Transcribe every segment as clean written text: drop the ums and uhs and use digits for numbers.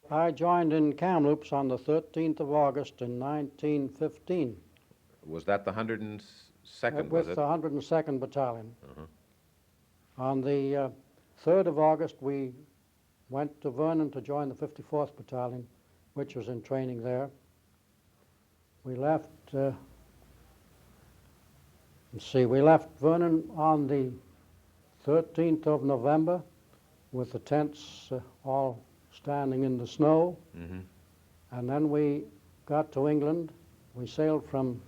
I joined in Kamloops on the 13th of August in 1915. Was that the 102nd, with was it? the 102nd Battalion. Uh-huh. On the 3rd of August, we went to Vernon to join the 54th Battalion, which was in training there. We left, we left Vernon on the 13th of November with the tents all standing in the snow. Mm-hmm. And then we got to England. We sailed from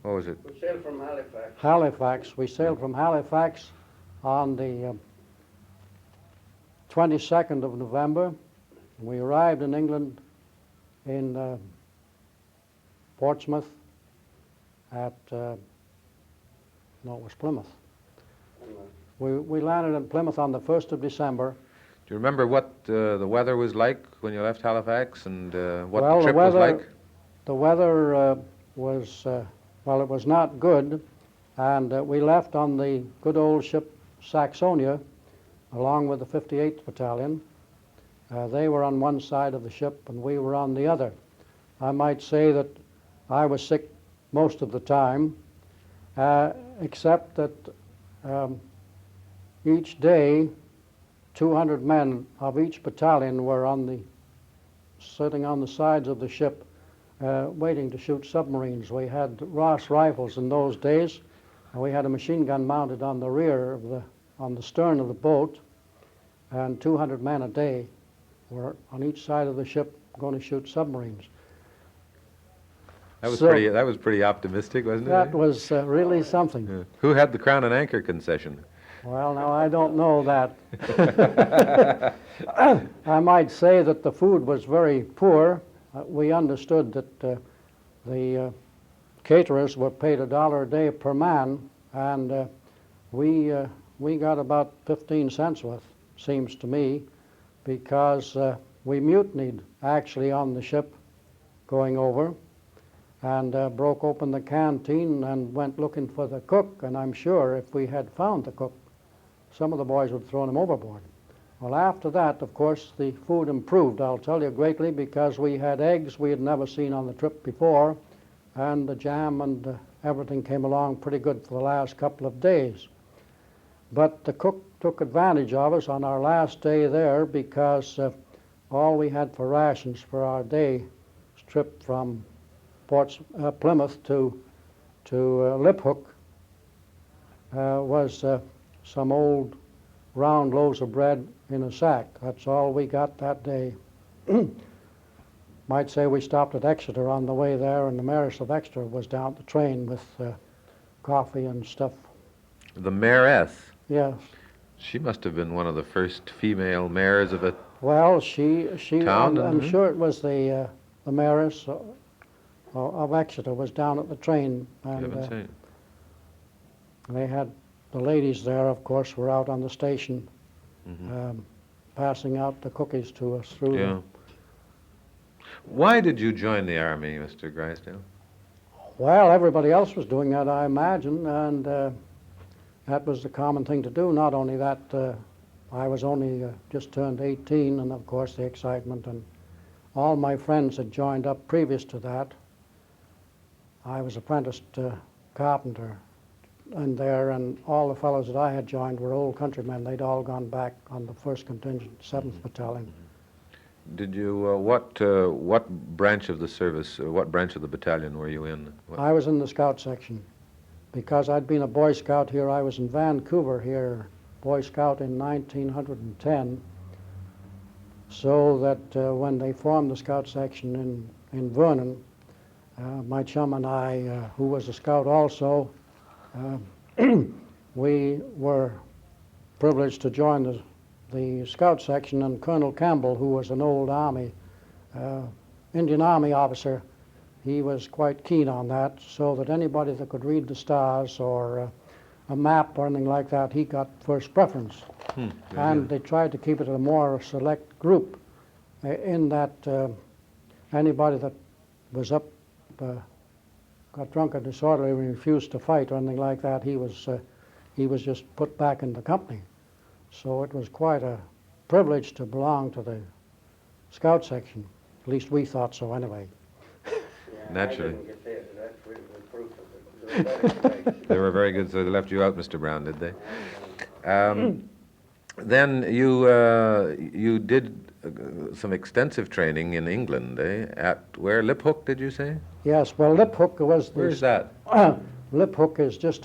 What was it? We sailed from Halifax. Halifax. We sailed from Halifax on the 22nd of November. We arrived in England in Portsmouth at, no, it was Plymouth. We landed in Plymouth on the 1st of December. Do you remember what the weather was like when you left Halifax and what Well, the trip was like? The weather was, well, it was not good, and we left on the good old ship Saxonia along with the 58th Battalion. They were on one side of the ship and we were on the other. I might say that I was sick most of the time, except that each day 200 men of each battalion were sitting on the sides of the ship waiting to shoot submarines. We had Ross rifles in those days, and we had a machine gun mounted on the rear on the stern of the boat, and 200 men a day were on each side of the ship going to shoot submarines. That was pretty optimistic, wasn't it? That was really something. Yeah. Who had the Crown and Anchor concession? Well, now, I don't know that. I might say that the food was very poor. We understood that the caterers were paid $1 a day per man, and we got about 15 cents worth, seems to me, because we mutinied actually on the ship going over, and broke open the canteen and went looking for the cook, and I'm sure if we had found the cook, some of the boys would have thrown him overboard. Well, after that, of course, the food improved, I'll tell you, greatly, because we had eggs we had never seen on the trip before, and the jam and everything came along pretty good for the last couple of days. But the cook took advantage of us on our last day there, because all we had for rations for our day's trip from Plymouth to Liphook was some old round loaves of bread in a sack. That's all we got that day. Might say we stopped at Exeter on the way there, and the Mayoress of Exeter was down the train with coffee and stuff. The Mayoress? Yes. She must have been one of the first female mayors of a Well, she town. I'm sure it was the Mayoress of Exeter was down at the train, and they had the ladies there, of course, were out on the station, passing out the cookies to us through them. Why did you join the Army, Mr. Grisdale? Well, everybody else was doing that, I imagine, and that was the common thing to do. Not only that, I was only just turned 18, and of course the excitement, and all my friends had joined up previous to that. I was apprenticed carpenter in there, and all the fellows that I had joined were old countrymen. They'd all gone back on the 1st Contingent, 7th Battalion. Did you, what branch of the service, what branch of the battalion were you in? I was in the scout section. Because I'd been a Boy Scout here, I was in Vancouver here, Boy Scout in 1910, so that when they formed the scout section in Vernon, my chum and I, who was a scout also, we were privileged to join the scout section, and Colonel Campbell, who was an old Army, Indian Army officer, he was quite keen on that, so that anybody that could read the stars or a map or anything like that, he got first preference. And they tried to keep it a more select group in that anybody that was up, got drunk or disorderly, refused to fight or anything like that, he was just put back in the company. So it was quite a privileged to belong to the scout section. At least we thought so anyway. Naturally. I didn't get there, but that's really good proof of it. They were very good, so they left you out, Mr. Brown, did they? Then you did some extensive training in England, eh? At where? Liphook, did you say? Yes, well, Liphook was... Where's that? Liphook is just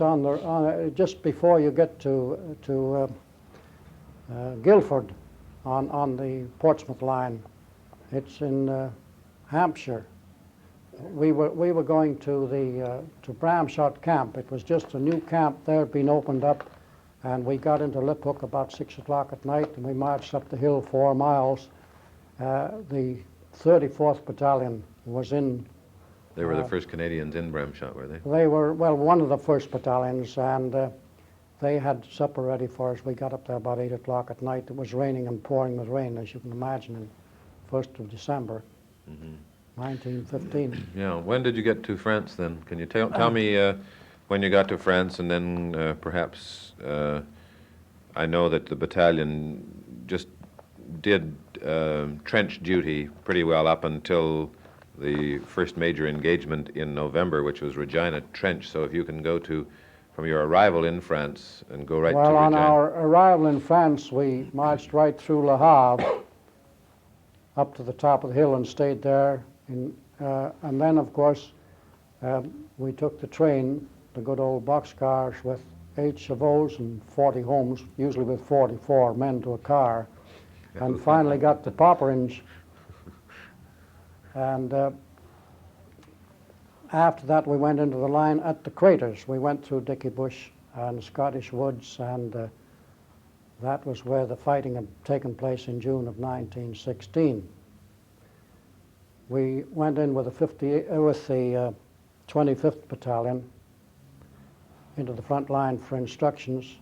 just before you get to Guildford on the Portsmouth line. It's in Hampshire. We were going to Bramshot Camp. It was just a new camp there being opened up, and we got into Liphook about 6 o'clock at night, and we marched up the hill 4 miles. The 34th Battalion was in. They were the first Canadians in Bramshot, were they? They were, well, one of the first battalions, and they had supper ready for us. We got up there about 8 o'clock at night. It was raining and pouring with rain, as you can imagine, in 1st of December, 1915. Yeah. When did you get to France then? Can you tell me when you got to France, and then perhaps I know that the battalion just did trench duty pretty well up until the first major engagement in November, which was Regina Trench. So if you can go from your arrival in France and go right to Regina. Well, on our arrival in France, we marched right through Le Havre up to the top of the hill and stayed there. And then, of course, we took the train, the good old boxcars with 8 chevaux and 40 homes, usually with 44 men to a car, and finally got to Poperinghe. And after that, we went into the line at the craters. We went through Dickey Bush and Scottish Woods, and that was where the fighting had taken place in June of 1916. We went in with the 25th Battalion into the front line for instructions,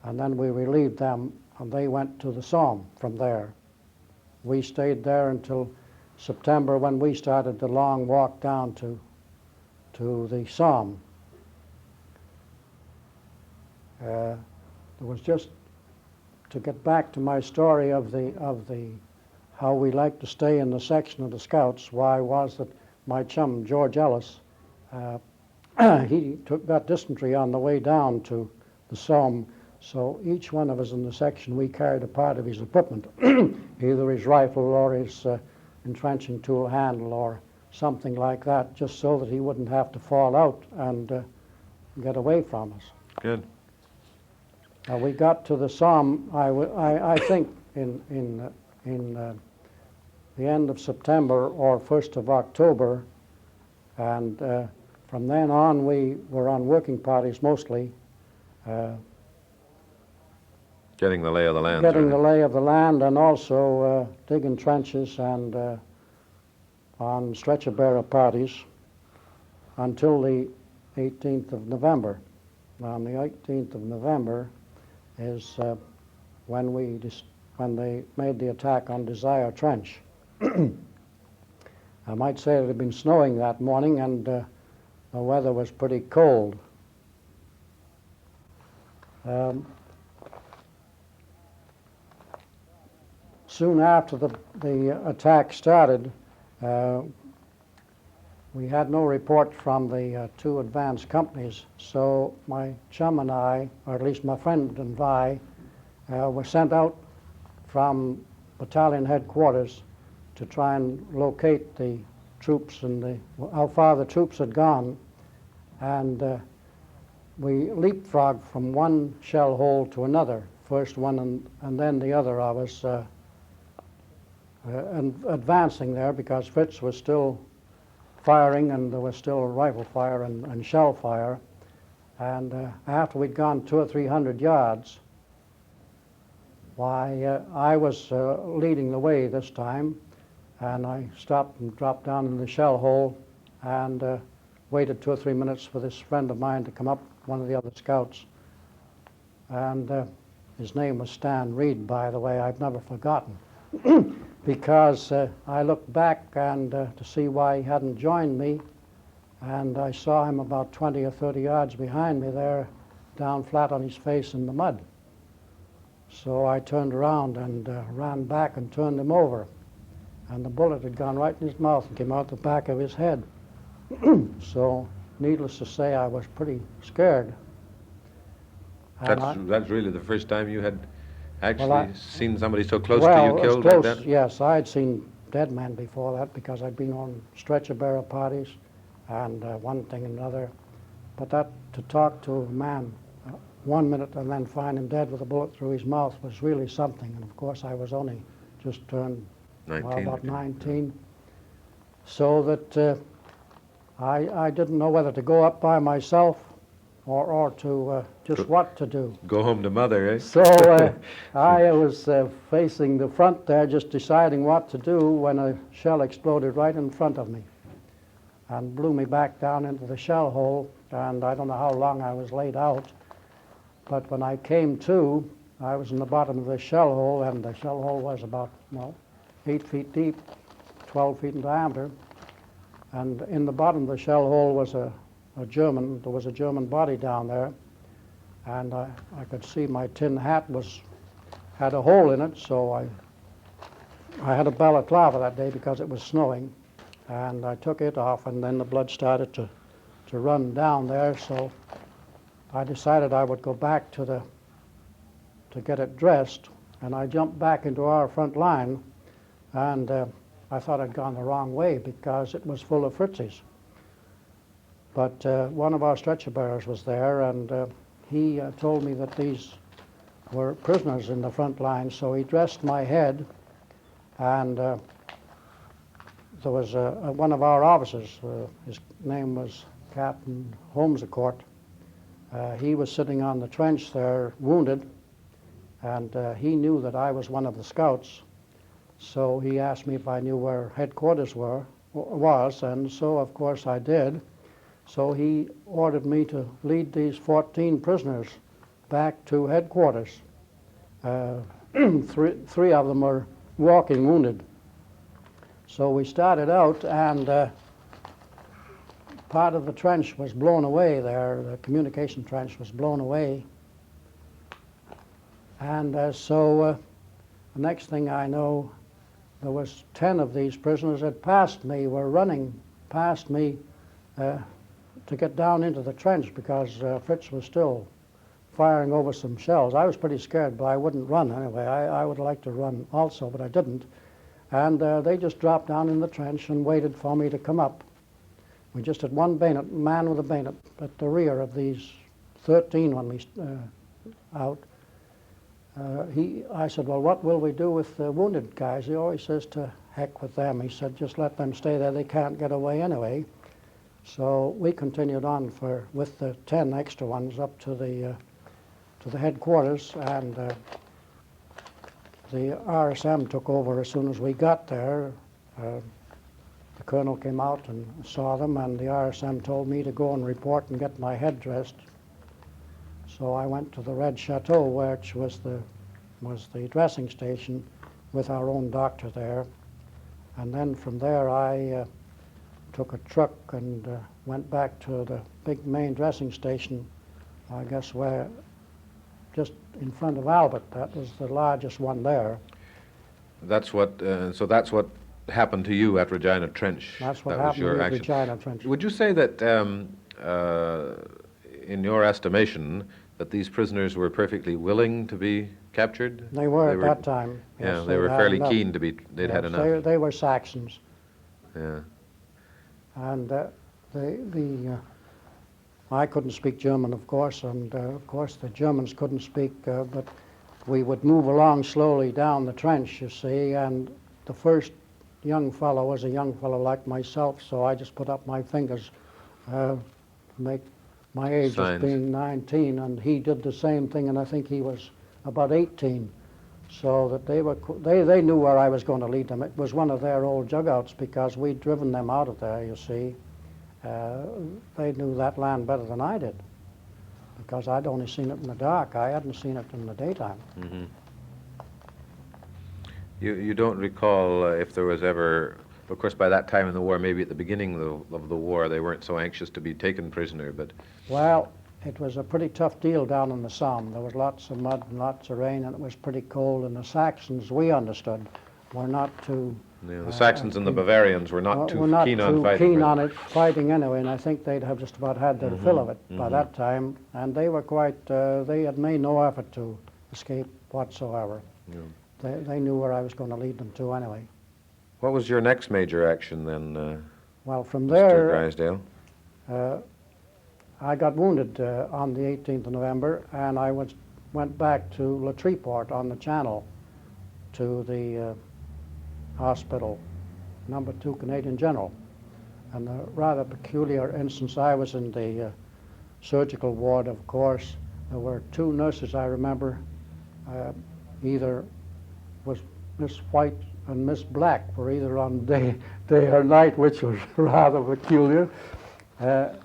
and then we relieved them, and they went to the Somme from there. We stayed there until September, when we started the long walk down to the Somme. There was just, to get back to my story of the how we liked to stay in the section of the Scouts, why was that my chum George Ellis, he got dysentery on the way down to the Somme, so each one of us in the section, we carried a part of his equipment, either his rifle or his entrenching tool handle or something like that, just so that he wouldn't have to fall out and get away from us. Good. We got to the Somme, I think, in the end of September or 1st of October, and from then on we were on working parties mostly. Getting the lay of the land. Getting the lay of the land, and also digging trenches and on stretcher-bearer parties until the 18th of November. On the 18th of November is when they made the attack on Desire Trench. I might say it had been snowing that morning, and the weather was pretty cold. Soon after the attack started, we had no report from the 2 advance companies, so my chum and I, or at least my friend and I, were sent out from battalion headquarters to try and locate the troops and how far the troops had gone. And we leapfrogged from one shell hole to another, first one and then the other of us, and advancing there because Fritz was still firing and there was still rifle fire and shell fire. And after we'd gone 200 or 300 yards, why, I was leading the way this time, and I stopped and dropped down in the shell hole and waited 2 or 3 minutes for this friend of mine to come up, one of the other scouts. And his name was Stan Reed, by the way. I've never forgotten. Because I looked back and to see why he hadn't joined me, and I saw him about 20 or 30 yards behind me there, down flat on his face in the mud. So I turned around and ran back and turned him over. And the bullet had gone right in his mouth and came out the back of his head. So, needless to say, I was pretty scared. And That's really the first time you had actually Well, seen somebody so close well, to you killed close, like that? yes. I had seen dead men before that because I'd been on stretcher bearer parties and one thing and another. But that, to talk to a man 1 minute and then find him dead with a bullet through his mouth was really something. And of course, I was only just turned 19. about 19. So that I didn't know whether to go up by myself or to just what to do. Go home to mother, eh? So I was facing the front there, just deciding what to do when a shell exploded right in front of me and blew me back down into the shell hole. And I don't know how long I was laid out, but when I came to, I was in the bottom of the shell hole, and the shell hole was about, 8 feet deep, 12 feet in diameter. And in the bottom of the shell hole was there was a German body down there, and I could see my tin hat had a hole in it, so I had a balaclava that day because it was snowing, and I took it off, and then the blood started to run down there, so I decided I would go back to get it dressed, and I jumped back into our front line, and I thought I'd gone the wrong way because it was full of Fritzies. But one of our stretcher bearers was there, and he told me that these were prisoners in the front line, so he dressed my head, and there was one of our officers, his name was Captain Holmesecourt. He was sitting on the trench there, wounded, and he knew that I was one of the scouts, so he asked me if I knew where headquarters was, and so of course I did. So he ordered me to lead these 14 prisoners back to headquarters. Three of them were walking wounded. So we started out, and part of the trench was blown away there. The communication trench was blown away. And so the next thing I know, there was 10 of these prisoners that passed me, were running past me to get down into the trench because Fritz was still firing over some shells. I was pretty scared, but I wouldn't run anyway. I would like to run also, but I didn't. And they just dropped down in the trench and waited for me to come up. We just had one man with a bayonet at the rear of these 13 when we out. I said, well, what will we do with the wounded guys? He always says to heck with them. He said, just let them stay there. They can't get away anyway. So we continued on with the 10 extra ones up to the headquarters, and the RSM took over as soon as we got there. The colonel came out and saw them, and the RSM told me to go and report and get my head dressed. So I went to the Red Chateau, which was the dressing station, with our own doctor there. And then from there I took a truck and went back to the big main dressing station, I guess where, just in front of Albert. That was the largest one there. That's what, so that's what happened to you at Regina Trench. That's what that was happened your at action. Regina Trench. Would you say that, in your estimation, that these prisoners were perfectly willing to be captured? They were at that time. Yeah, Yes, they were had fairly enough. keen to be, they'd had Yes, enough. They were Saxons. Yeah. And I couldn't speak German, of course, and of course the Germans couldn't speak, but we would move along slowly down the trench, you see, and the first young fellow was a young fellow like myself, so I just put up my fingers to make my age as Signs. being 19, and he did the same thing, and I think he was about 18. So that they knew where I was going to lead them. It was one of their old dugouts because we'd driven them out of there, you see. They knew that land better than I did because I'd only seen it in the dark. I hadn't seen it in the daytime. Mm-hmm. You don't recall if there was ever, of course by that time in the war, maybe at the beginning of the war, they weren't so anxious to be taken prisoner, but Well, it was a pretty tough deal down in the Somme. There was lots of mud and lots of rain, and it was pretty cold, and the Saxons, we understood, were not too... Yeah, the Saxons and the Bavarians were not too keen on fighting. Keen on it, fighting anyway, and I think they'd have just about had their fill of it by that time, and they were quite, they had made no effort to escape whatsoever. Yeah. They knew where I was going to lead them to anyway. What was your next major action then, well, from Mr. there, Grisdale? I got wounded on the 18th of November, and I went back to Le Treport on the Channel to the hospital, number 2 Canadian General. And a rather peculiar instance, I was in the surgical ward, of course. There were 2 nurses, I remember, either was Miss White and Miss Black were either on day or night, which was rather peculiar.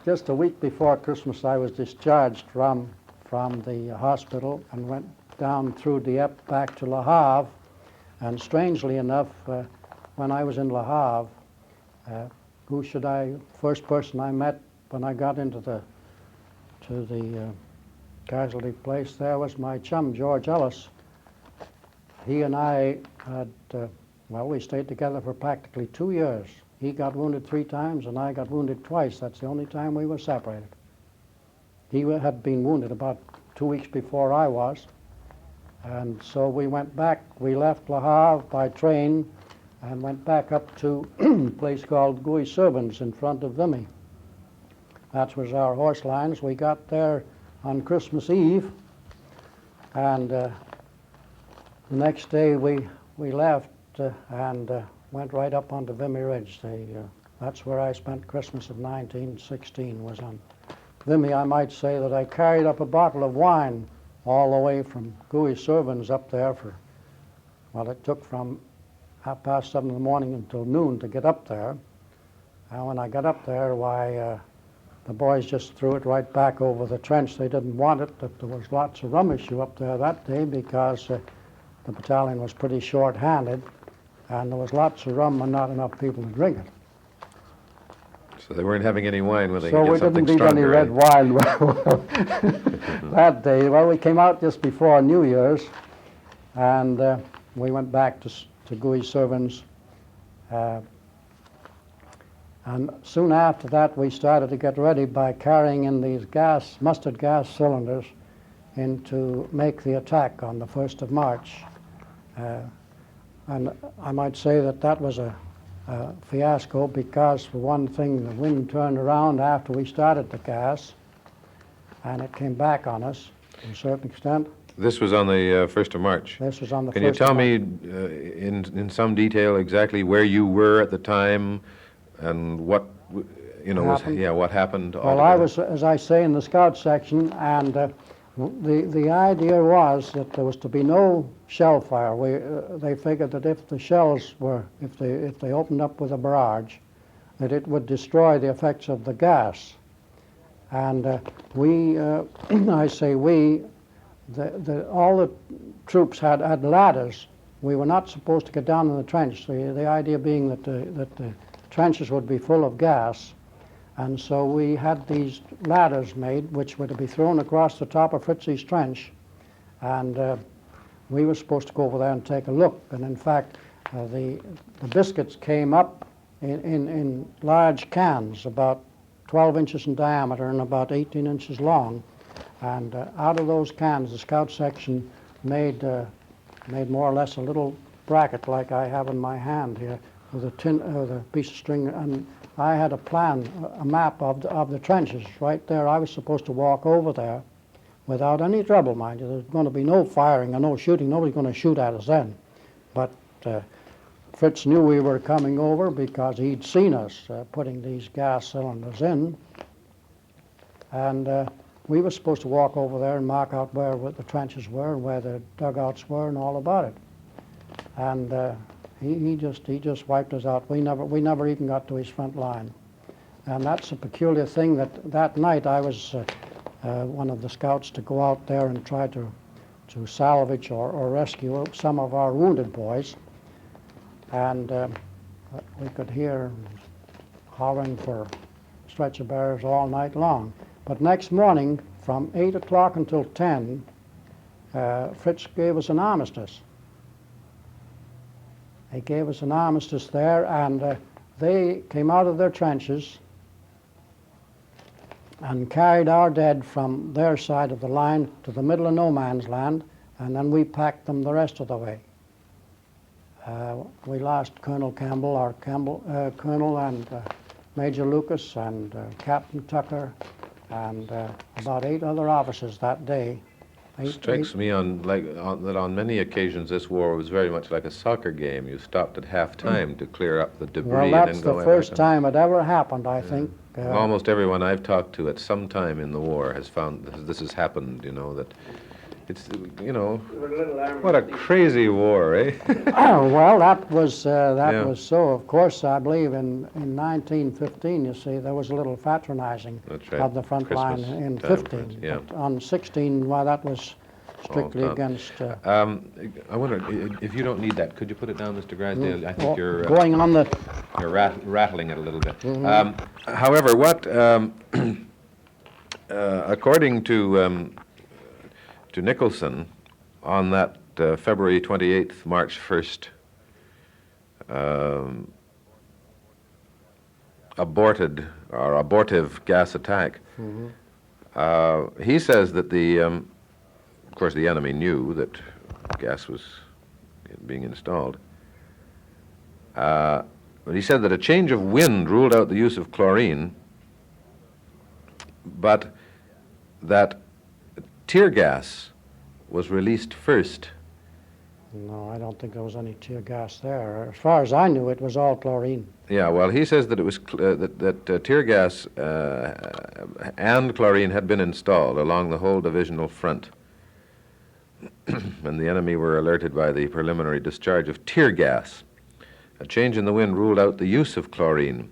Just a week before Christmas, I was discharged from the hospital and went down through Dieppe back to Le Havre. And strangely enough, when I was in Le Havre, first person I met when I got into the casualty place there was my chum, George Ellis. He and I had, we stayed together for practically 2 years. He got wounded 3 times and I got wounded twice. That's the only time we were separated. He had been wounded about 2 weeks before I was. And so we went back, we left Le Havre by train and went back up to a place called Grisdale in front of Vimy. That was our horse lines. We got there on Christmas Eve, and the next day we left and went right up onto Vimy Ridge. That's where I spent Christmas of 1916, was on Vimy. I might say that I carried up a bottle of wine all the way from Grisdale up there it took from 7:30 in the morning until noon to get up there. And when I got up there, the boys just threw it right back over the trench. They didn't want it. There was lots of rum issue up there that day because the battalion was pretty short-handed, and there was lots of rum and not enough people to drink it. So they weren't having any wine when they So could we get something didn't need any red stronger, wine that day. Well, we came out just before New Year's, and we went back to Grisdale. And soon after that, we started to get ready by carrying in these mustard gas cylinders in to make the attack on the 1st of March. And I might say that was a fiasco because, for one thing, the wind turned around after we started the gas, and it came back on us to a certain extent. This was on the 1st of March. This was on the 1st of March. Can you tell me in some detail exactly where you were at the time and what what happened? Well, I was, as I say, in the scout section, and the idea was that there was to be no shell fire. They figured that if the shells if they opened up with a barrage, that it would destroy the effects of the gas. And I say we, all the troops had ladders. We were not supposed to get down in the trench. The idea being that the trenches would be full of gas. And so we had these ladders made, which were to be thrown across the top of Fritzy's trench. And we were supposed to go over there and take a look. And in fact, the biscuits came up in large cans, about 12 inches in diameter and about 18 inches long. And out of those cans, the scout section made more or less a little bracket like I have in my hand here with a piece of string. And I had a plan, a map of the trenches right there. I was supposed to walk over there without any trouble, mind you. There's going to be no firing or no shooting. Nobody's going to shoot at us then. But Fritz knew we were coming over because he'd seen us putting these gas cylinders in. And we were supposed to walk over there and mark out where the trenches were and where the dugouts were and all about it. And he just wiped us out. We never even got to his front line. And that's a peculiar thing that night I was one of the scouts to go out there and try to salvage or rescue some of our wounded boys. And we could hear hollering for stretcher bearers all night long. But next morning, from 8 o'clock until 10, Fritz gave us an armistice. He gave us an armistice there, and they came out of their trenches and carried our dead from their side of the line to the middle of no man's land, and then we packed them the rest of the way. We lost Colonel Campbell, our Colonel, and Major Lucas, and Captain Tucker, and about 8 other officers that day. Strikes me that on many occasions this war was very much like a soccer game. You stopped at half-time to clear up the debris Well, and that's then go the in. first time it ever happened, I think. Almost everyone I've talked to at some time in the war has found this has happened, that it's, what a crazy war, eh? Well, that was Yeah. was so. Of course, I believe in 1915, you see, there was a little fraternizing That's right. of the front Christmas line in time, 15. yeah. But on 16, well, that was strictly All against... I wonder, if you don't need that, could you put it down, Mr. Grisdale? I think you're... going on the... You're rattling it a little bit. However, what, according to Nicholson, on that February 28th, March 1st, abortive gas attack, he says that of course, the enemy knew that gas was being installed. But he said that a change of wind ruled out the use of chlorine, but that tear gas was released first. No, I don't think there was any tear gas there. As far as I knew, it was all chlorine. Yeah, well, he says that it was that tear gas and chlorine had been installed along the whole divisional front, and the enemy were alerted by the preliminary discharge of tear gas. A change in the wind ruled out the use of chlorine,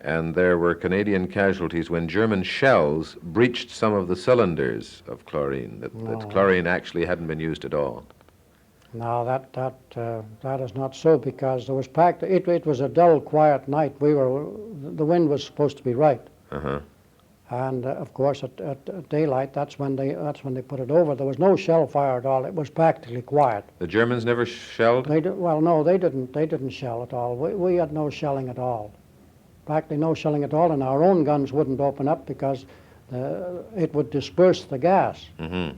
and there were Canadian casualties when German shells breached some of the cylinders of chlorine, that chlorine actually hadn't been used at all. No, that is not so, because there was it was a dull, quiet night. The wind was supposed to be right. Uh-huh. And of course, at daylight, that's when they put it over. There was no shell fire at all. It was practically quiet. The Germans never shelled? No, they didn't. They didn't shell at all. We had no shelling at all. Practically no shelling at all, and our own guns wouldn't open up because it would disperse the gas. Mm-hmm.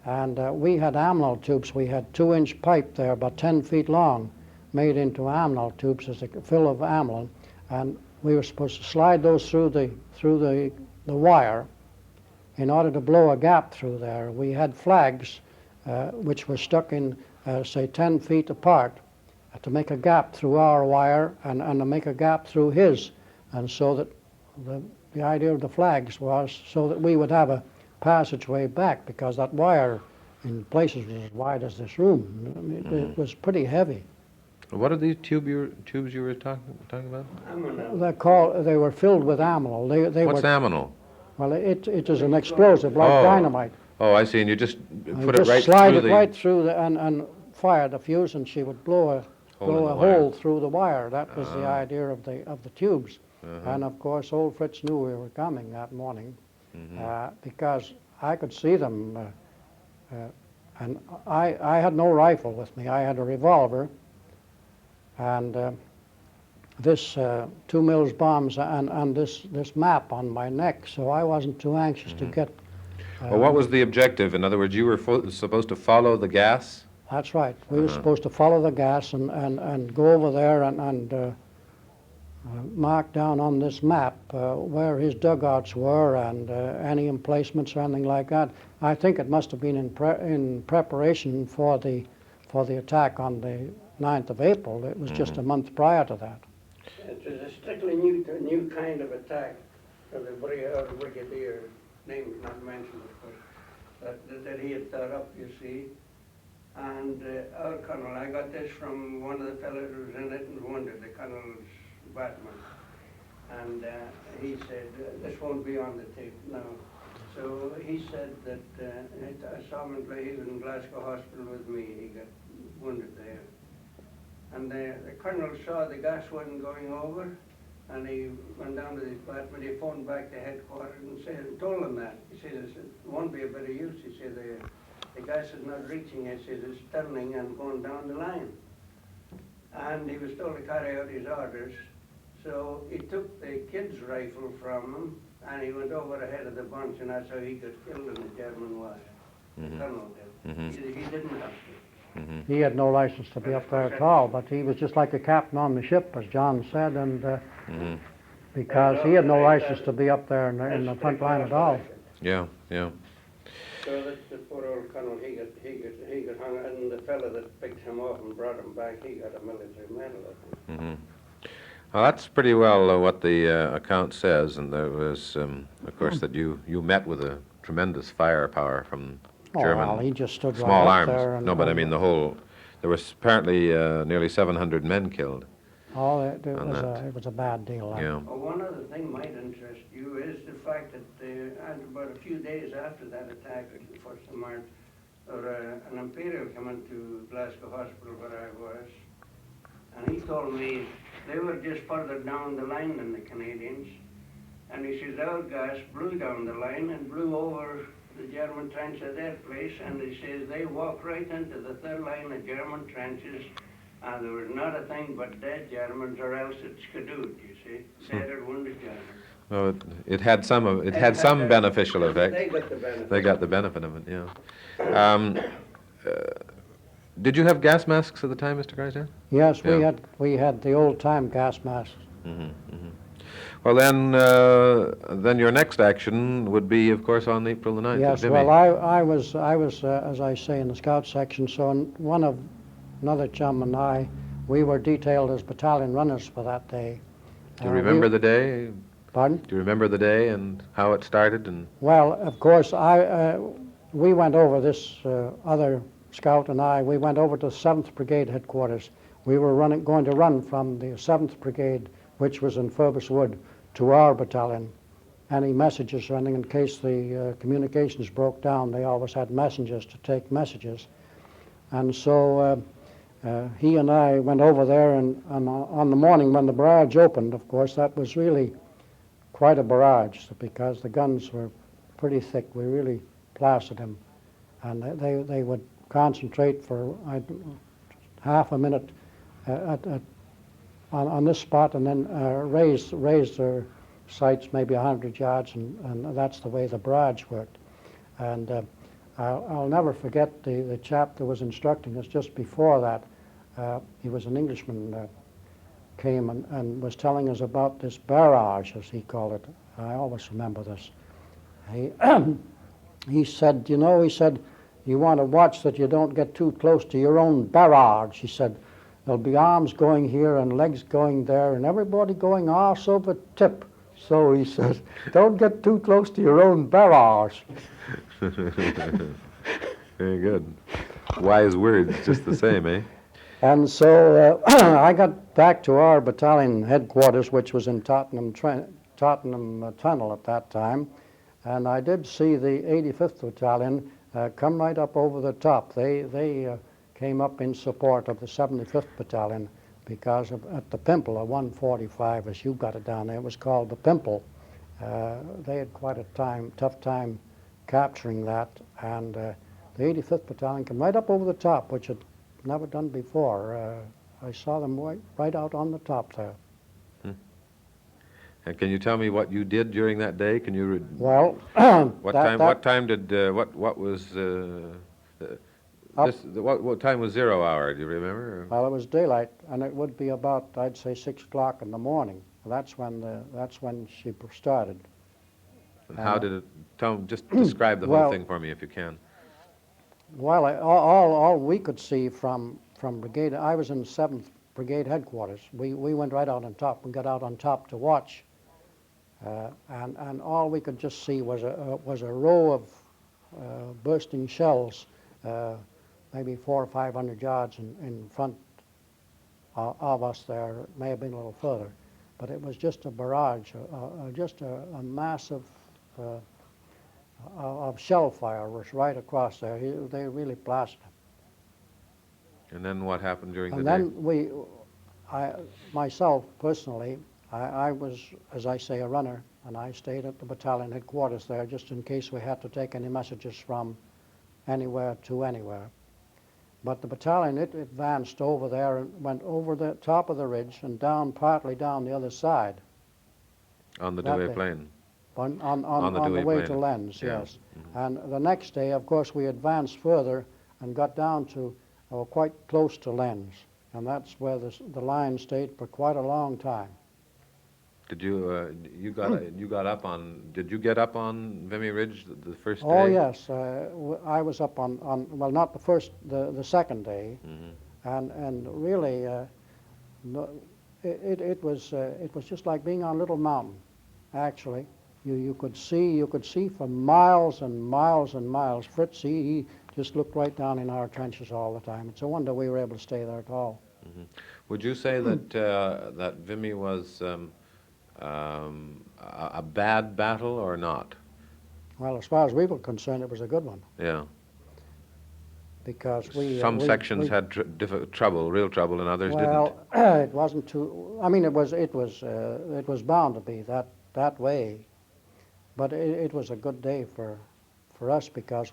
And we had amnel tubes. We had 2-inch pipe there, about 10 feet long, made into amnel tubes as a fill of amnel, and we were supposed to slide those through the wire in order to blow a gap through there. We had flags which were stuck in, say, 10 feet apart to make a gap through our wire and to make a gap through his. And so that the idea of the flags was so that we would have a passageway back, because that wire in places was as wide as this room. I mean, it was pretty heavy. What are these tubes you were talking about? They were filled with amnel. What's amnel? Well, it is an explosive like dynamite. Oh, I see. And you just put You it right slide through it right through and fire the fuse, and she would blow a hole through the wire. That was the idea of the tubes. And of course, old Fritz knew we were coming that morning, because I could see them. And I had no rifle with me. I had a revolver, and this 2 mils bombs and this map on my neck, so I wasn't too anxious to get... Well, what was the objective? In other words, you were supposed to follow the gas? That's right. We were supposed to follow the gas and go over there and mark down on this map where his dugouts were and any emplacements or anything like that. I think it must have been in preparation for the attack on the 9th of April. It was just a month prior to that. It was a strictly new kind of attack of the brigadier, name is not mentioned, of course, that he had thought up, you see. And our colonel, I got this from one of the fellows who was in it and wondered, the colonel's Batman. And he said, this won't be on the tape now. So he said that I saw him he was in Glasgow Hospital with me. He got wounded there. And the colonel saw the gas wasn't going over, And he went down to his apartment, he phoned back to headquarters and told them that. He said, it won't be a bit of use. He said, the gas is not reaching. He said, it's tunneling and going down the line. And he was told to carry out his orders. So he took the kid's rifle from him, and he went over ahead of the bunch, and that's how he got killed in the German wire. The colonel did. He didn't have to. He had no license to be up there at all, but he was just like a captain on the ship, as John said, and because he had no license to be up there in the front line at all. Yeah, yeah. So the poor old colonel, he got hung, and the fellow that picked him up and brought him back, he got a military medal, I think. Well, that's pretty well what the account says, and there was, of course, that you met with a tremendous firepower from German well, he just stood small right up arms. there and, No, but I mean the whole. There was apparently nearly 700 men killed. Oh, it was a bad deal. Yeah. Well, one other thing might interest you is the fact that about a few days after that attack, the 1st of March, an Imperial came into Glasgow Hospital where I was, and he told me they were just further down the line than the Canadians, and he says our gas blew down the line and blew over the German trench at their place, and he says they walked right into the third line of German trenches, and there was not a thing but dead Germans, or else it's skadooed, you see, dead or wounded Germans. Well, it had some beneficial effect. They got the benefit. They got the benefit of it. Yeah. Did you have gas masks at the time, Mr. Grisdale? Yes, Yeah. we had the old-time gas masks. Well, then your next action would be, of course, on April the 9th. Yes, at Vimy. well, I was as I say, in the scout section. So another chum and I, we were detailed as battalion runners for that day. Do you remember the day? Pardon? Do you remember the day and how it started? And Well, of course, we went over this other scout and I. We went over to 7th Brigade headquarters. We were going to run from the 7th Brigade, which was in Furbus Wood, to our battalion. Any messages or anything, in case the communications broke down, they always had messengers to take messages. And so he and I went over there, and on the morning when the barrage opened, of course, that was really quite a barrage, because the guns were pretty thick. We really plastered them. And they would concentrate for half a minute on this spot, and then raise their sights maybe 100 yards, and that's the way the barrage worked. And I'll never forget the chap that was instructing us just before that. He was an Englishman, came and was telling us about this barrage, as he called it. I always remember this. He said, you want to watch that you don't get too close to your own barrage. He said, there'll be arms going here and legs going there and everybody going arse over tip. So he says, don't get too close to your own barrage. very good. Wise words, just the same, eh? And so I got back to our battalion headquarters, which was in Tottenham Tunnel at that time, and I did see the 85th Battalion come right up over the top. They came up in support of the 75th Battalion, because at the Pimple, a 145, as you got it down there, it was called the Pimple. They had quite a tough time capturing that, and the 85th Battalion came right up over the top, which had never done before. I saw them right out on the top there. And can you tell me what you did during that day? Can you? Well, what time did what was what time was 0 hour? Do you remember? Well, it was daylight, and it would be about, I'd say, 6 o'clock in the morning. That's when she started. And how did it? Just describe the whole thing for me, if you can. Well, all we could see from brigade, I was in 7th Brigade headquarters. We went right out on top. We got out on top to watch, and all we could just see was a row of bursting shells, maybe 400 or 500 yards in front of us there. It may have been a little further, but it was just a barrage, just a massive of shell fire was right across there. They really blasted him. And then what happened during the and day? then myself personally, I was, as I say, a runner, and I stayed at the battalion headquarters there just in case we had to take any messages from anywhere to anywhere. But the battalion, it advanced over there and went over the top of the ridge and down, partly down the other side. On the That Douai day. Plain. On the the Douai way Plain. to Lens, Yeah. yes. And the next day, of course, we advanced further and got down to quite close to Lens. And that's where the line stayed for quite a long time. Did you you got up on? Did you get up on Vimy Ridge the first day? Oh, yes. I was up on, well, not the first, the second day. And really, it was just like being on Little Mountain, actually. You could see for miles and miles and miles. Fritz, he just looked right down in our trenches all the time. It's a wonder we were able to stay there at all. Would you say that that Vimy was a bad battle or not? Well, as far as we were concerned, it was a good one Yeah. because we. Some sections had trouble, real trouble, and others well, it wasn't too. I mean, it was bound to be that way, but it was a good day for us because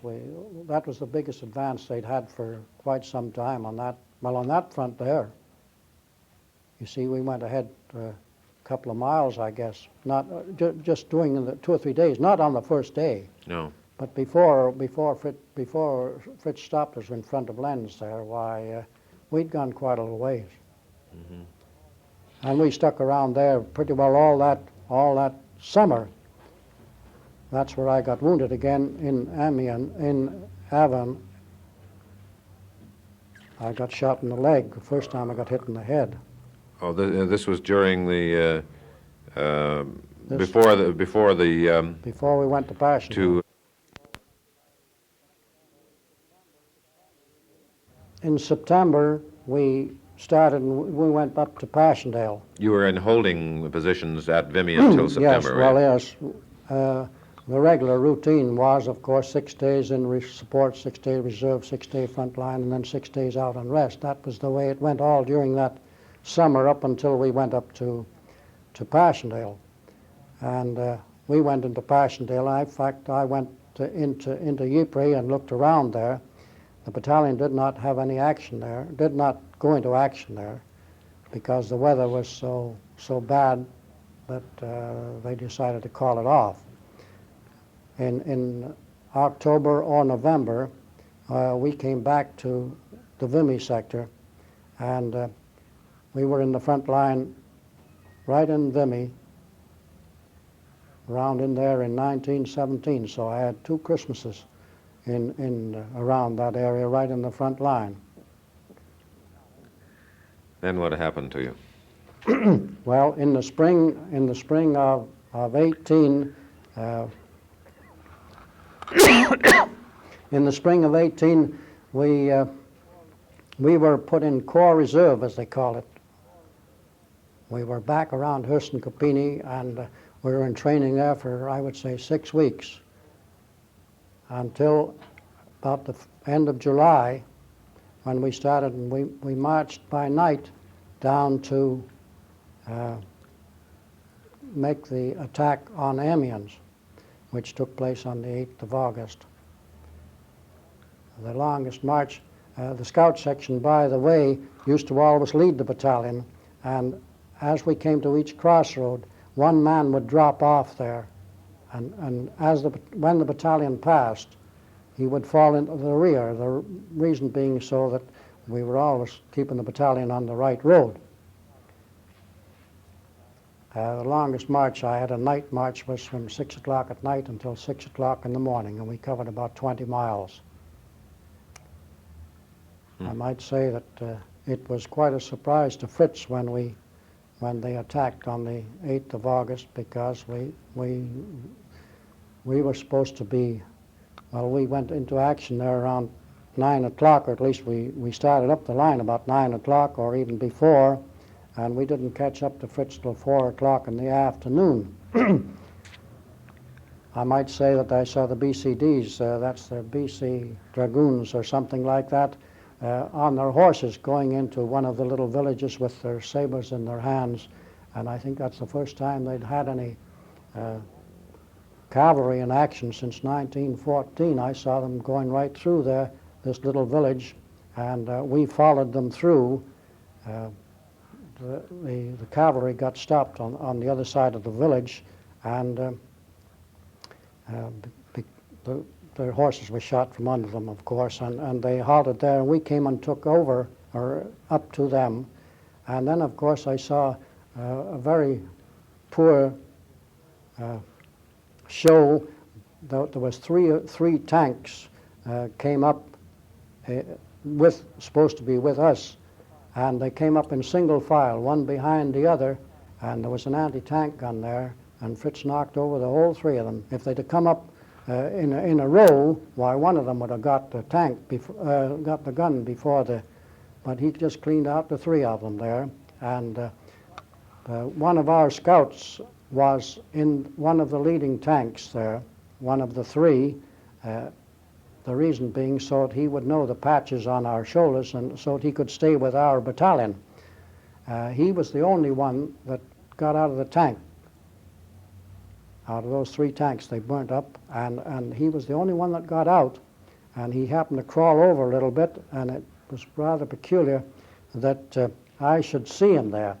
that was the biggest advance they'd had for quite some time on that. Well, on that front there. You see, we went ahead a couple of miles, I guess, not just doing the 2 or 3 days, not on the first day. No. But before Fritz stopped us in front of Lens there, why, we'd gone quite a little ways. And we stuck around there pretty well all that summer. That's where I got wounded again in Amiens, in Avon. I got shot in the leg the first time I got hit in the head. Oh, this was during the This- before Before we went to Passion. to In September, we started and we went up to Passchendaele. you were in holding positions at Vimy until September, yes, right? well, yes. The regular routine was, of course, 6 days in support, 6 day reserve, 6 day front line, and then 6 days out on rest. That was the way it went all during that summer up until we went up to Passchendaele. And we went into Passchendaele. In fact, I went into Ypres and looked around there. The battalion did not have any action there, did not go into action there because the weather was so bad that they decided to call it off. In October or November, we came back to the Vimy sector, and we were in the front line right in Vimy, around in there in 1917. So I had 2 Christmases in around that area, right in the front line. Then what happened to you? Well, in the spring of 18. In the spring of 18, we were put in Corps Reserve, as they call it. We were back around Hurston-Kopini, and we were in training there for, I would say, 6 weeks, until about the end of July, when we started, and we marched by night down to make the attack on Amiens, which took place on the 8th of August. The longest march. The scout section, by the way, used to always lead the battalion, and as we came to each crossroad, one man would drop off there, and when the battalion passed, he would fall into the rear, the reason being so that we were always keeping the battalion on the right road. The longest march I had, a night march, was from 6 o'clock at night until 6 o'clock in the morning, and we covered about 20 miles. I might say that it was quite a surprise to Fritz when they attacked on the 8th of August, because we were supposed to be, well, we went into action there around 9 o'clock, or at least we started up the line about 9 o'clock or even before, and we didn't catch up to Fritz till 4 o'clock in the afternoon. I might say that I saw the BCDs, that's the BC dragoons or something like that, on their horses going into one of the little villages with their sabers in their hands, and I think that's the first time they'd had any cavalry in action since 1914. I saw them going right through there, this little village, and we followed them through. The cavalry got stopped on the other side of the village, and their horses were shot from under them, of course, and they halted there, and we came and took over, or up to them. And then, of course, I saw a very poor show. There was three tanks came up supposed to be with us, and they came up in single file, one behind the other, and there was an anti-tank gun there, and Fritz knocked over the whole three of them. If they'd have come up in a row, why, one of them would have got the tank, got the gun before but he just cleaned out the three of them there. And one of our scouts was in one of the leading tanks there, one of the three, the reason being so that he would know the patches on our shoulders and so that he could stay with our battalion. He was the only one that got out of the tank. Out of those three tanks they burnt up, and he was the only one that got out, and he happened to crawl over a little bit, and it was rather peculiar that I should see him there.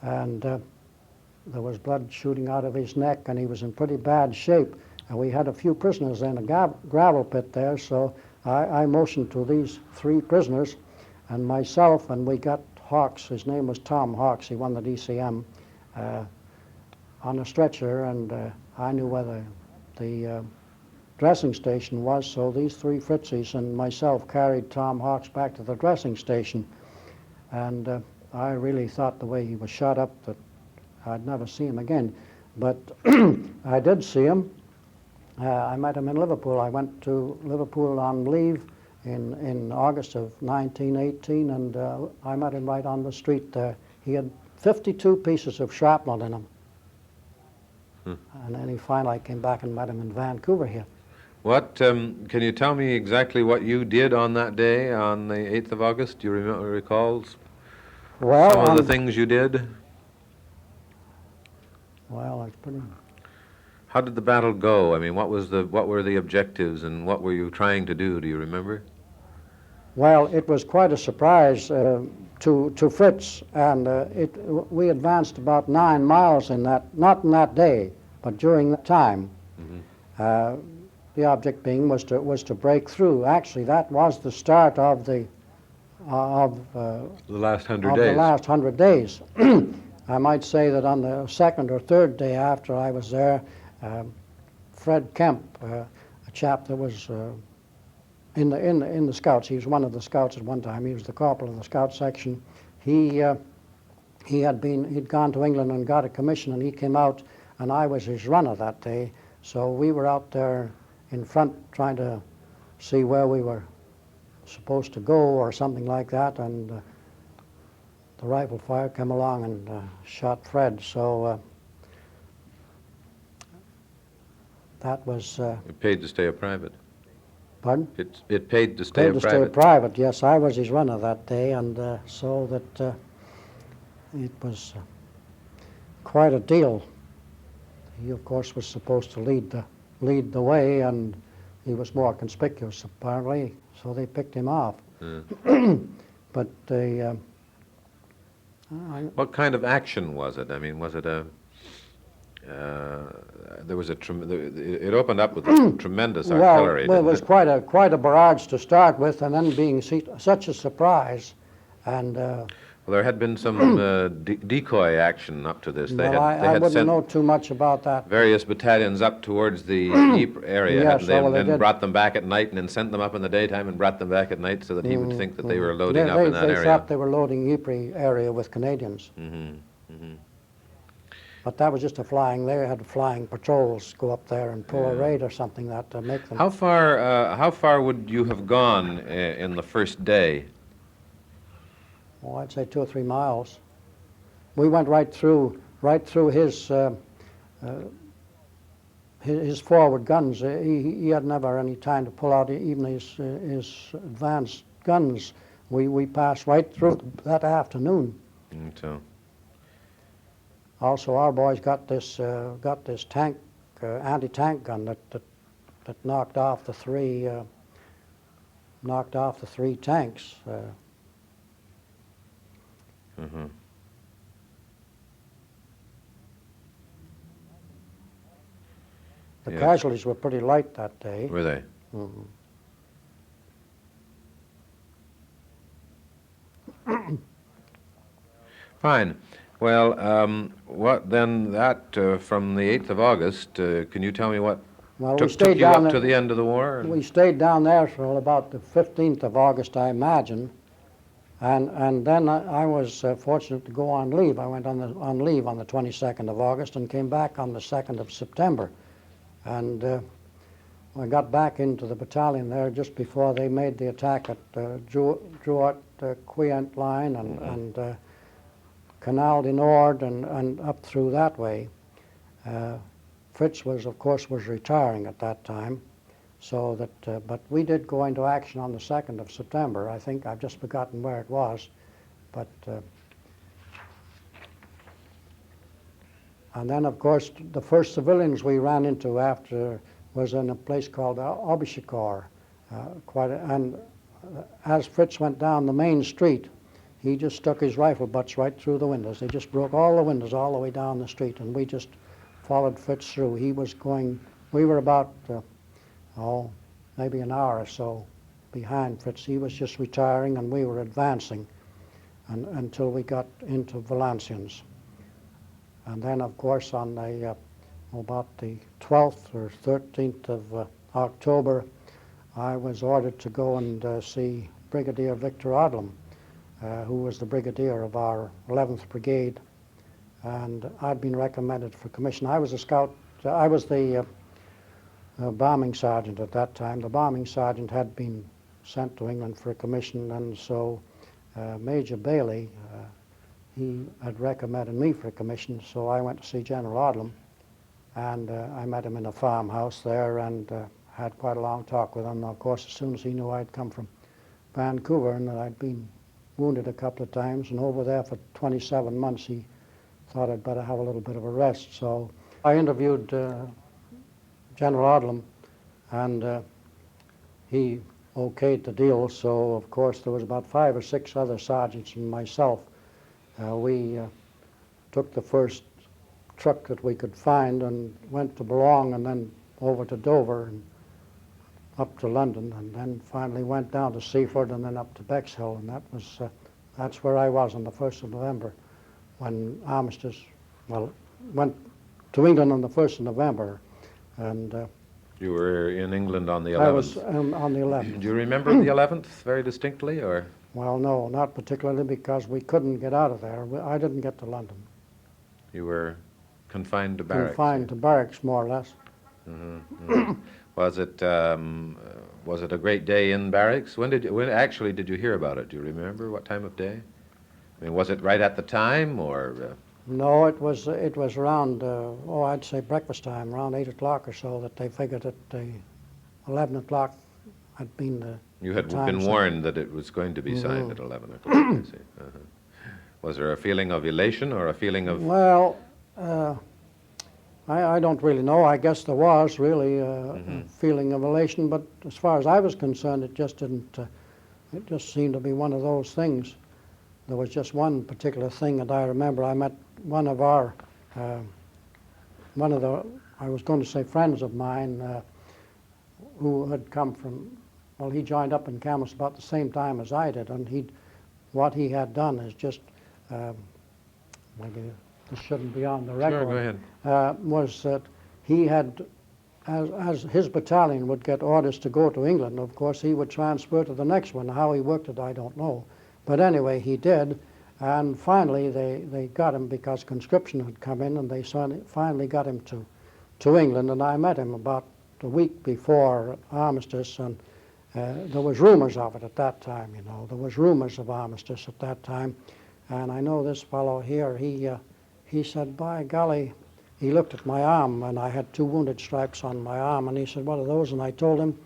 And there was blood shooting out of his neck, and he was in pretty bad shape. And we had a few prisoners in a gravel pit there, so I motioned to these three prisoners and myself, and we got Hawks. His name was Tom Hawks. He won the DCM on a stretcher, and I knew where the dressing station was, so these three Fritzies and myself carried Tom Hawks back to the dressing station. And I really thought the way he was shot up that I'd never see him again. But I did see him. I met him in Liverpool. I went to Liverpool on leave in August of 1918, and I met him right on the street there. He had 52 pieces of shrapnel in him. And then finally I came back and met him in Vancouver here. What, can you tell me exactly what you did on that day, on the 8th of August? Do you recall well, some of the things you did? Well, it's pretty... How did the battle go? I mean, what were the objectives, and what were you trying to do? Do you remember? Well, it was quite a surprise to Fritz, and we advanced about 9 miles in that, not in that day, but during that time. Mm-hmm. The object being was to break through. Actually, that was the start of the last 100 days. The last 100 days. I might say that on the second or third day after I was there, Fred Kemp, a chap that was in the Scouts. He was one of the Scouts at one time. He was the corporal of the Scout section. He'd gone to England and got a commission, and he came out, and I was his runner that day. So we were out there in front trying to see where we were supposed to go or something like that, and the rifle fire came along and shot Fred. So that was... It paid to stay a private. Pardon? It paid to stay a private. Stay a private, yes. I was his runner that day, and so that it was quite a deal. He, of course, was supposed to lead the way, and he was more conspicuous, apparently, so they picked him off. But they... what kind of action was it? I mean, was it a... there was it opened up with tremendous artillery. Well, it was quite a barrage to start with, and then being such a surprise, and... well, there had been some decoy action up to this. I wouldn't know too much about that. Various battalions up towards the Ypres area, yes, and then brought them back at night, and then sent them up in the daytime and brought them back at night, so that he would think that they were loading up in that area. They thought they were loading Ypres area with Canadians. But that was just a flying. They had flying patrols go up there and pull a raid or something that to make them. How far would you have gone in the first day? Oh, I'd say 2 or 3 miles. We went right through his forward guns. He had never any time to pull out even his advanced guns. We passed right through that afternoon. So. Also, our boys got this tank, anti-tank gun that knocked off the three tanks. Mm-hmm. The Yeah. casualties were pretty light that day. Were they? Mhm. Fine. Well, what then? That from the 8th of August. Can you tell me what Well, we took stayed you down up to there. the end of the war? We stayed down there till about the 15th of August, I imagine, and then I was fortunate to go on leave. I went on leave on the 22nd of August and came back on the 2nd of September, and I got back into the battalion there just before they made the attack at Druat-Quient line and Canal du Nord and up through that way. Fritz was retiring at that time, so that but we did go into action on the 2nd of September. I think I've just forgotten where it was, but and then of course the first civilians we ran into after was in a place called Aubichekor, and as Fritz went down the main street, he just stuck his rifle butts right through the windows. They just broke all the windows all the way down the street, and we just followed Fritz through. He was going, we were about, maybe an hour or so behind Fritz. He was just retiring, and we were advancing until we got into Valenciennes. And then, of course, on the, about the 12th or 13th of October, I was ordered to go and see Brigadier Victor Odlum, who was the brigadier of our 11th Brigade, and I'd been recommended for commission. I was a scout. I was the bombing sergeant at that time. The bombing sergeant had been sent to England for a commission, and so Major Bailey, he had recommended me for a commission, so I went to see General Odlum, and I met him in a farmhouse there and had quite a long talk with him. Of course, as soon as he knew I'd come from Vancouver and that I'd been wounded a couple of times and over there for 27 months, he thought I'd better have a little bit of a rest. So I interviewed General Odlum, and he okayed the deal. So of course there was about 5 or 6 other sergeants and myself. We took the first truck that we could find and went to Boulogne and then over to Dover and up to London, and then finally went down to Seaford and then up to Bexhill, and that's where I was on the 1st of November when Armistice, went to England on the 1st of November, and You were in England on the 11th. I was on the 11th. Do you remember the 11th very distinctly, or? Well, no, not particularly, because we couldn't get out of there. I didn't get to London. You were confined to barracks? Confined to barracks, more or less. Mm-hmm. Mm-hmm. Was it a great day in barracks? When actually did you hear about it? Do you remember what time of day? I mean, was it right at the time, or? No, it was around, I'd say breakfast time, around 8 o'clock or so, that they figured that 11 o'clock had been the You had time been set. warned that it was going to be signed at 11 o'clock, I see. Uh-huh. Was there a feeling of elation or a feeling of... Well, I don't really know. I guess there was really a feeling of elation, but as far as I was concerned, it just didn't, it just seemed to be one of those things. There was just one particular thing that I remember. I met one of the, I was going to say friends of mine, who had come from, well, he joined up in Kamloops about the same time as I did, and what he had done is just, maybe this shouldn't be on the record. Sure, go ahead. Was that he had, as his battalion would get orders to go to England, of course he would transfer to the next one. How he worked it, I don't know. But anyway, he did, and finally they got him because conscription had come in, and they finally got him to England, and I met him about a week before Armistice, and there was rumors of it at that time, you know. There was rumors of Armistice at that time, and I know this fellow here, he said, by golly, he looked at my arm, and I had 2 wounded stripes on my arm, and he said, what are those? And I told him,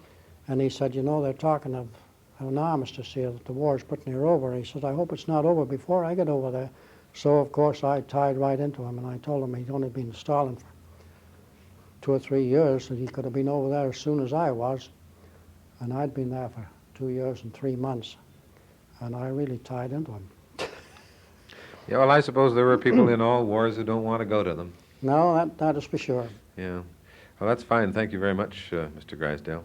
and he said, you know, they're talking of an armistice here, that the war is pretty near over. He said, I hope it's not over before I get over there. So, of course, I tied right into him, and I told him he'd only been in Stalin for 2 or 3 years, and he could have been over there as soon as I was. And I'd been there for 2 years and 3 months, and I really tied into him. Yeah, well, I suppose there were people in all wars who don't want to go to them. No, that is for sure. Yeah. Well, that's fine. Thank you very much, Mr. Grisdale.